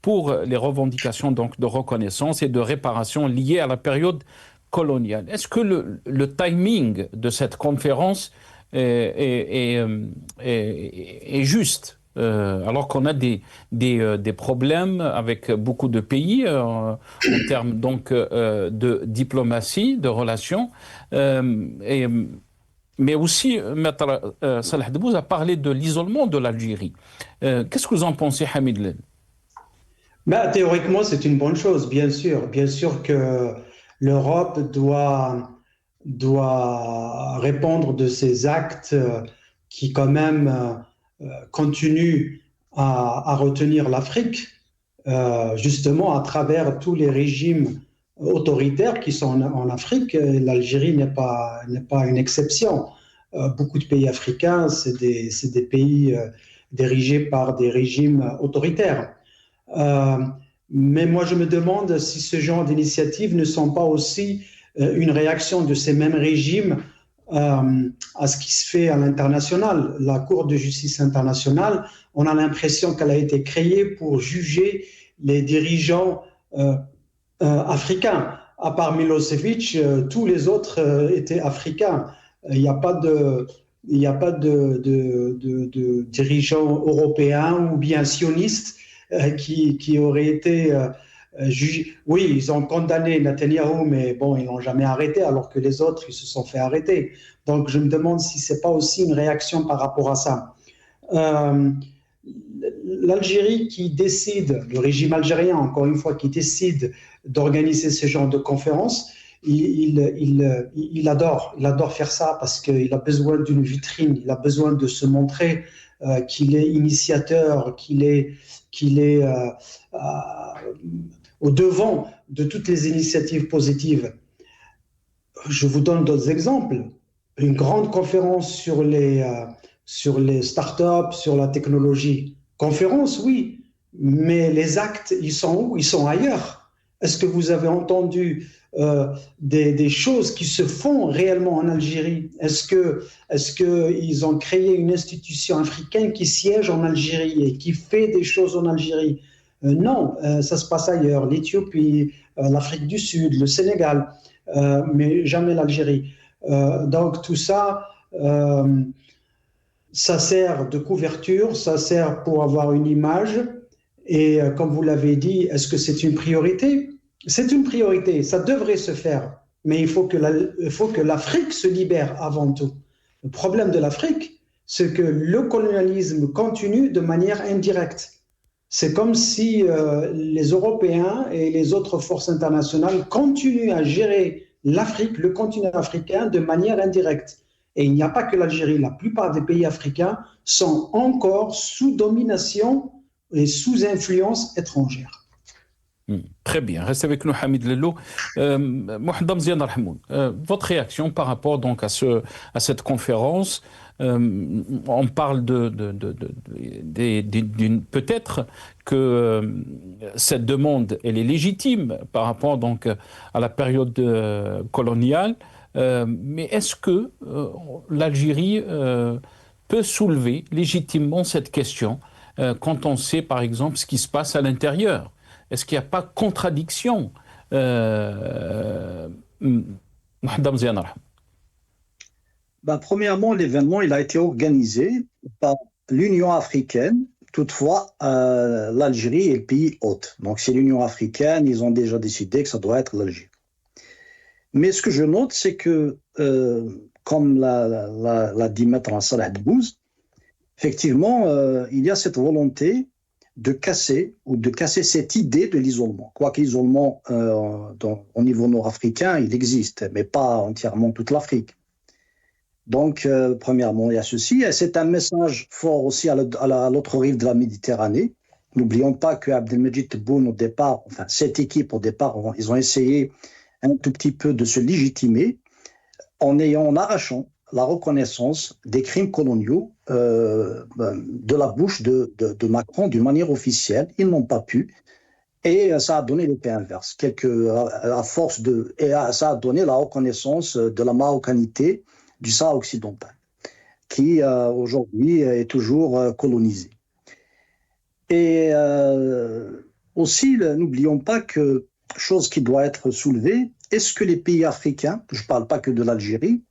pour les revendications donc, de reconnaissance et de réparation liées à la période coloniale. Est-ce que le timing de cette conférence est juste alors qu'on a des problèmes avec beaucoup de pays en termes donc de diplomatie, de relations, mais aussi Maître Salah Debbouz a parlé de l'isolement de l'Algérie. Qu'est-ce que vous en pensez, Hamid? Théoriquement, c'est une bonne chose, bien sûr. Bien sûr que l'Europe doit répondre de ces actes qui quand même continuent à retenir l'Afrique, justement à travers tous les régimes autoritaires qui sont en Afrique. L'Algérie n'est pas une exception. Beaucoup de pays africains, c'est des pays dirigés par des régimes autoritaires. Mais moi, je me demande si ce genre d'initiatives ne sont pas aussi une réaction de ces mêmes régimes à ce qui se fait à l'international. La Cour de justice internationale, on a l'impression qu'elle a été créée pour juger les dirigeants africains. À part Milosevic, tous les autres étaient africains. Il n'y a pas de dirigeants européens ou bien sionistes qui auraient été jugés. Oui, ils ont condamné Netanyahou, mais bon, ils l'ont jamais arrêté, alors que les autres, ils se sont fait arrêter. Donc, je me demande si c'est pas aussi une réaction par rapport à ça. L'Algérie qui décide, le régime algérien, encore une fois, qui décide d'organiser ce genre de conférences, il adore faire ça parce qu'il a besoin d'une vitrine, il a besoin de se montrer qu'il est initiateur, qu'il est au devant de toutes les initiatives positives. Je vous donne d'autres exemples. Une grande conférence sur les startups, sur la technologie. Conférence, oui, mais les actes, ils sont où? Ils sont ailleurs. Est-ce que vous avez entendu des choses qui se font réellement en Algérie? Est-ce qu'ils ont créé une institution africaine qui siège en Algérie et qui fait des choses en Algérie? Non, ça se passe ailleurs. L'Éthiopie, l'Afrique du Sud, le Sénégal, mais jamais l'Algérie. Donc tout ça, ça sert de couverture, ça sert pour avoir une image. Et comme vous l'avez dit, est-ce que c'est une priorité? C'est une priorité, ça devrait se faire, mais il faut que l'Afrique se libère avant tout. Le problème de l'Afrique, c'est que le colonialisme continue de manière indirecte. C'est comme si les Européens et les autres forces internationales continuent à gérer l'Afrique, le continent africain, de manière indirecte. Et il n'y a pas que l'Algérie, la plupart des pays africains sont encore sous domination et sous influence étrangère. Très bien. Restez avec nous, Hamid Lello. Mohamed Mziane Rahmoun, votre réaction par rapport donc à cette conférence, on parle peut-être que cette demande, elle est légitime par rapport donc à la période coloniale, mais est-ce que l'Algérie peut soulever légitimement cette question quand on sait par exemple ce qui se passe à l'intérieur? Est-ce qu'il n'y a pas contradiction? Premièrement, l'événement il a été organisé par l'Union africaine. Toutefois, l'Algérie est le pays hôte. Donc, c'est l'Union africaine, ils ont déjà décidé que ça doit être l'Algérie. Mais ce que je note, c'est que, comme l'a dit Maître Salah Debbouz, effectivement, il y a cette volonté de casser cette idée de l'isolement. Quoique l'isolement au niveau nord-africain, il existe, mais pas entièrement toute l'Afrique. Donc, premièrement, il y a ceci. Et c'est un message fort aussi à l'autre rive de la Méditerranée. N'oublions pas que Abdelmejid Tebboune, au départ, enfin, cette équipe, au départ, ils ont essayé un tout petit peu de se légitimer en arrachant la reconnaissance des crimes coloniaux de la bouche de Macron d'une manière officielle. Ils n'ont pas pu. Et ça a donné l'effet inverse. Ça a donné la reconnaissance de la marocanité du Sahara occidental, qui aujourd'hui est toujours colonisé. Et aussi, n'oublions pas que, chose qui doit être soulevée, est-ce que les pays africains, je ne parle pas que de l'Algérie,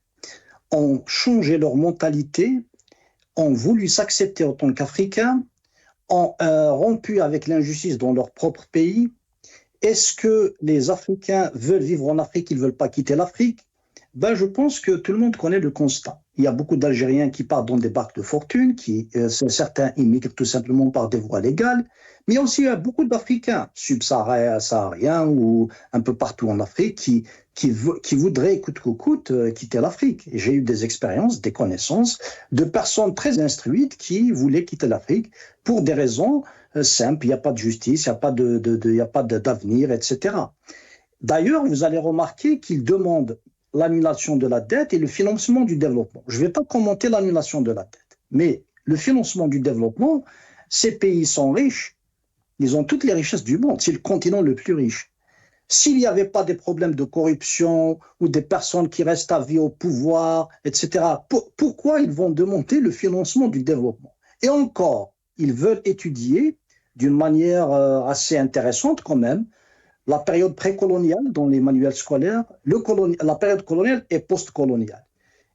ont changé leur mentalité, ont voulu s'accepter en tant qu'Africains, ont rompu avec l'injustice dans leur propre pays? Est-ce que les Africains veulent vivre en Afrique, ils ne veulent pas quitter l'Afrique? Ben, je pense que tout le monde connaît le constat. Il y a beaucoup d'Algériens qui partent dans des barques de fortune, certains immigrent tout simplement par des voies légales, mais il y a beaucoup d'Africains subsahariens ou un peu partout en Afrique qui voudraient coûte que coûte quitter l'Afrique. Et j'ai eu des expériences, des connaissances de personnes très instruites qui voulaient quitter l'Afrique pour des raisons simples. Il n'y a pas de justice, il n'y a pas d'avenir, etc. D'ailleurs, vous allez remarquer qu'ils demandent l'annulation de la dette et le financement du développement. Je ne vais pas commenter l'annulation de la dette, mais le financement du développement, ces pays sont riches, ils ont toutes les richesses du monde, c'est le continent le plus riche. S'il n'y avait pas des problèmes de corruption ou des personnes qui restent à vie au pouvoir, etc., pourquoi ils vont demander le financement du développement? Et encore, ils veulent étudier d'une manière assez intéressante quand même la période précoloniale dans les manuels scolaires, la période coloniale et post-coloniale.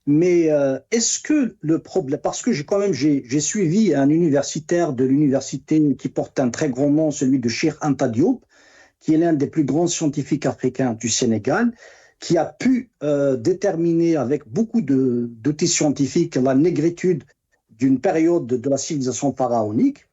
Mais est-ce que le problème, parce que j'ai suivi un universitaire de l'université qui porte un très grand nom, celui de Cheikh Anta Diop, qui est l'un des plus grands scientifiques africains du Sénégal, qui a pu déterminer avec beaucoup d'outils scientifiques la négritude d'une période de la civilisation pharaonique.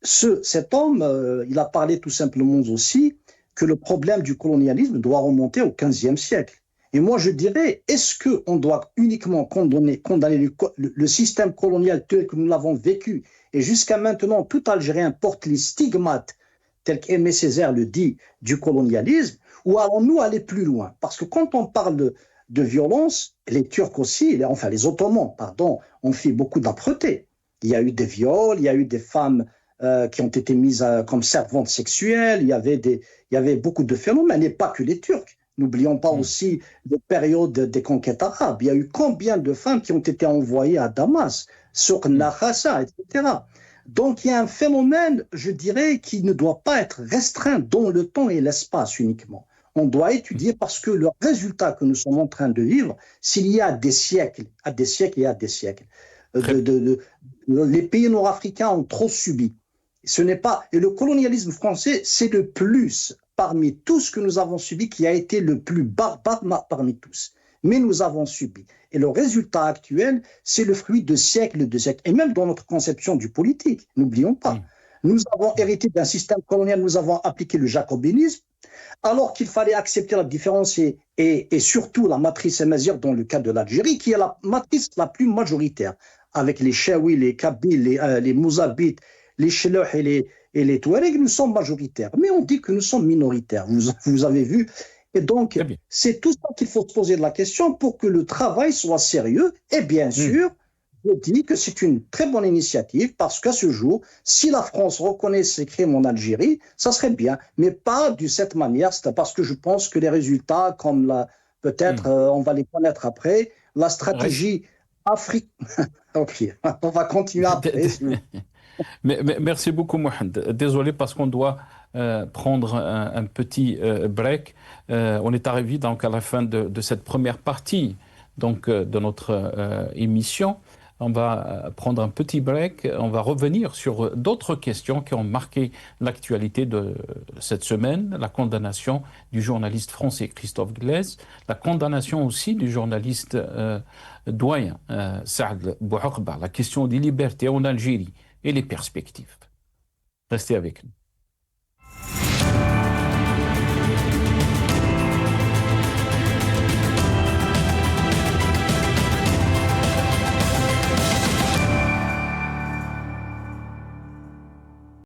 Cet homme, il a parlé tout simplement aussi que le problème du colonialisme doit remonter au XVe siècle. Et moi, je dirais, est-ce qu'on doit uniquement condamner le système colonial tel que nous l'avons vécu? Et jusqu'à maintenant, tout Algérien porte les stigmates, tel qu'Aimé Césaire le dit, du colonialisme, ou allons-nous aller plus loin? Parce que quand on parle de violence, les Turcs aussi, enfin les Ottomans, pardon, ont fait beaucoup d'âpreté. Il y a eu des viols, il y a eu des femmes qui ont été mises comme servantes sexuelles, il y avait beaucoup de phénomènes, et pas que les Turcs. N'oublions pas aussi les périodes des conquêtes arabes. Il y a eu combien de femmes qui ont été envoyées à Damas, sur Nakhassa, etc. Donc il y a un phénomène, je dirais, qui ne doit pas être restreint dans le temps et l'espace uniquement. On doit étudier parce que le résultat que nous sommes en train de vivre, s'il y a des siècles, les pays nord-africains ont trop subi. Et le colonialisme français, c'est le plus parmi tout ce que nous avons subi qui a été le plus barbare parmi tous. Mais nous avons subi. Et le résultat actuel, c'est le fruit de siècles. Et même dans notre conception du politique, n'oublions pas. Nous avons hérité d'un système colonial, nous avons appliqué le jacobinisme, alors qu'il fallait accepter la différence et surtout la matrice émazigh dans le cas de l'Algérie, qui est la matrice la plus majoritaire, avec les Chaouis, les Kabyles, les Mouzabites, les Chelouh et les Touaregs, nous sommes majoritaires. Mais on dit que nous sommes minoritaires, vous avez vu. Et donc, c'est tout ça qu'il faut se poser la question pour que le travail soit sérieux. Et bien sûr, je dis que c'est une très bonne initiative parce qu'à ce jour, si la France reconnaît ses crimes en Algérie, ça serait bien, mais pas de cette manière. C'est parce que je pense que les résultats, comme peut-être on va les connaître après, la stratégie Afrique. Ok, on va continuer après. Merci beaucoup, Mohamed. Désolé parce qu'on doit prendre un petit break. On est arrivé donc à la fin de cette première partie donc, de notre émission. On va prendre un petit break. On va revenir sur d'autres questions qui ont marqué l'actualité de cette semaine. La condamnation du journaliste français Christophe Glaise, la condamnation aussi du journaliste doyen Saad Bouhoukba, la question des libertés en Algérie et les perspectives. Restez avec nous.